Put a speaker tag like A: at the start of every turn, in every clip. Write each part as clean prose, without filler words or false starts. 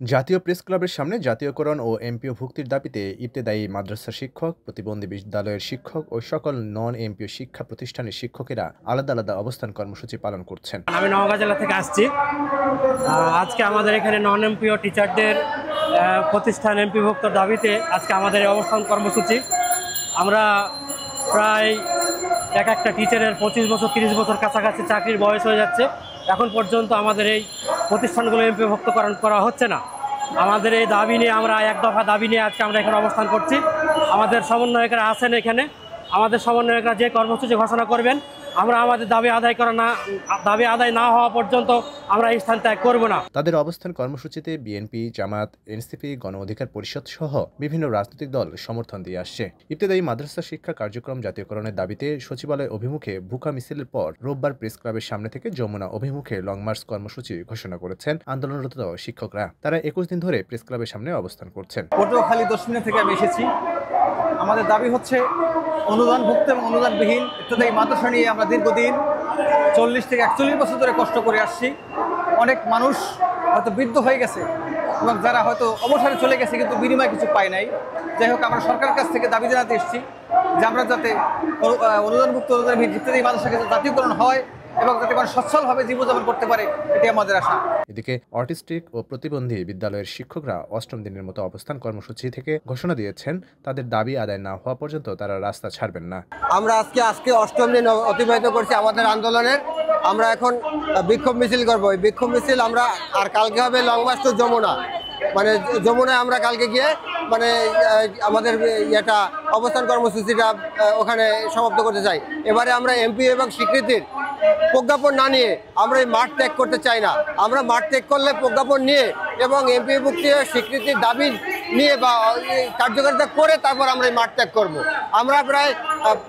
A: জাতীয় প্রেস ক্লাবের সামনে জাতীয়করণ ও এমপিও ভুক্তির দাবিতে ইবতেদায়ী মাদ্রাসা শিক্ষক, প্রতিবন্ধী বিদ্যালয়ের শিক্ষক ও সকল নন এমপিও শিক্ষা প্রতিষ্ঠানের শিক্ষকেরা আলাদা আলাদা অবস্থান কর্মসূচি পালন করছেন।
B: আমি নওগাঁ জেলা থেকে আসছি। আজকে আমাদের এখানে নন এমপিও টিচারদের প্রতিষ্ঠান এমপিভুক্ত দাবিতে আজকে আমাদের এই অবস্থান কর্মসূচি। আমরা প্রায় এক একটা টিচারের 25 বছর 30 বছর কাছাকাছি চাকরির বয়স হয়ে যাচ্ছে। এখন পর্যন্ত আমাদের এই প্রতিষ্ঠানগুলো এমপিভুক্তকরণ করা হচ্ছে না। আমাদের এই দাবি নিয়ে আমরা এক দফা দাবি নিয়ে আজকে আমরা এখানে অবস্থান করছি। আমাদের সমন্বয়করা আছেন এখানে। আমাদের সমন্বয়করা যে কর্মসূচি ঘোষণা করবেন, আমরা আমাদের দাবি আদায় না হওয়া পর্যন্ত আমরা এই স্থান ত্যাগ করব না।
A: তাদের অবস্থান কর্মসূচিতে বিএনপি, জামাত, এনসিপি, গণ অধিকার পরিষদ সহ বিভিন্ন রাজনৈতিক দল সমর্থন দিয়ে আসছে। ইবতেদায়ী মাদ্রাসা শিক্ষা কার্যক্রম জাতীয়করণের দাবিতে সচিবালয় অভিমুখে ভুকা মিছিলের পর রোববার প্রেস ক্লাবের সামনে থেকে যমুনা অভিমুখে লং মার্চ কর্মসূচি ঘোষণা করেছেন আন্দোলনরত শিক্ষকরা। তারা 21 দিন ধরে প্রেস ক্লাবের সামনে অবস্থান করছেন।
C: পটুয়াখালী 10 মিনিট থেকে আমি এসেছি। আমাদের দাবি হচ্ছে অনুদানভুক্ত এবং অনুদানবিহীন ইত্যাদি মাদ্রাসা নিয়ে আমরা দীর্ঘদিন 40 থেকে 41 বছর ধরে কষ্ট করে আসছি। অনেক মানুষ হয়তো বৃদ্ধ হয়ে গেছে এবং যারা হয়তো অবসরে চলে গেছে কিন্তু বিনিময়ে কিছু পায় নাই। যাই হোক, আমরা সরকারের কাছ থেকে দাবি জানাতে এসেছি যে আমরা যাতে অনুদানভুক্ত অনুদানবিহীন ইত্যাদি মাদ্রাসাকে জাতীয়করণ হয় এবং যাতে মানুষ সচ্ছলভাবে জীবনযাপন করতে পারে, এটি আমাদের আশা।
A: এদিকে অটিস্টিক ও প্রতিবন্ধী বিদ্যালয়ের শিক্ষকরা 8ম দিনের মতো অবস্থান কর্মসূচি থেকে ঘোষণা দিয়েছেন তাদের দাবি আদায় না হওয়া পর্যন্ত তারা রাস্তা ছাড়বেন না।
D: আমরা আজকে 8ম দিন অতিবাহিত করছি আমাদের আন্দোলনের। আমরা এখন বিক্ষোভ মিছিল করবো। এই বিক্ষোভ মিছিল আমরা আর কালকে হবে লং মার্চ টু যমুনা। মানে যমুনায় আমরা কালকে গিয়ে মানে আমাদের অবস্থান কর্মসূচিটা ওখানে সমাপ্ত করতে চাই। এবারে আমরা এমপি এবং স্বীকৃতির প্রজ্ঞাপন না নিয়ে আমরা এই মাঠ ত্যাগ করতে চাই না। আমরা মাঠ ত্যাগ করলে প্রজ্ঞাপন নিয়ে এবং এমপি ভুক্তি স্বীকৃতির দাবি নিয়ে বা কার্যকারিতা করে তারপর আমরা এই মাঠ ত্যাগ করবো। আমরা প্রায়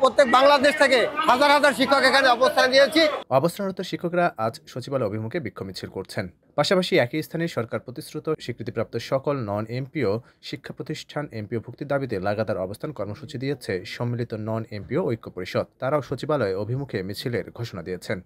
D: প্রত্যেক বাংলাদেশ থেকে হাজার হাজার শিক্ষক এখানে অবস্থান নিয়েছি।
A: অবস্থানরত শিক্ষকরা আজ সচিবালয় অভিমুখে বিক্ষোভ মিছিল করছেন। পাশাপাশি একই স্থানে সরকার প্রতিশ্রুত স্বীকৃতিপ্রাপ্ত সকল নন এমপিও শিক্ষা প্রতিষ্ঠান এমপিও ভুক্তির দাবিতে লাগাতার অবস্থান কর্মসূচি দিয়েছে সম্মিলিত নন এমপিও ঐক্য পরিষদ। তারাও সচিবালয় অভিমুখে মিছিলের ঘোষণা দিয়েছেন।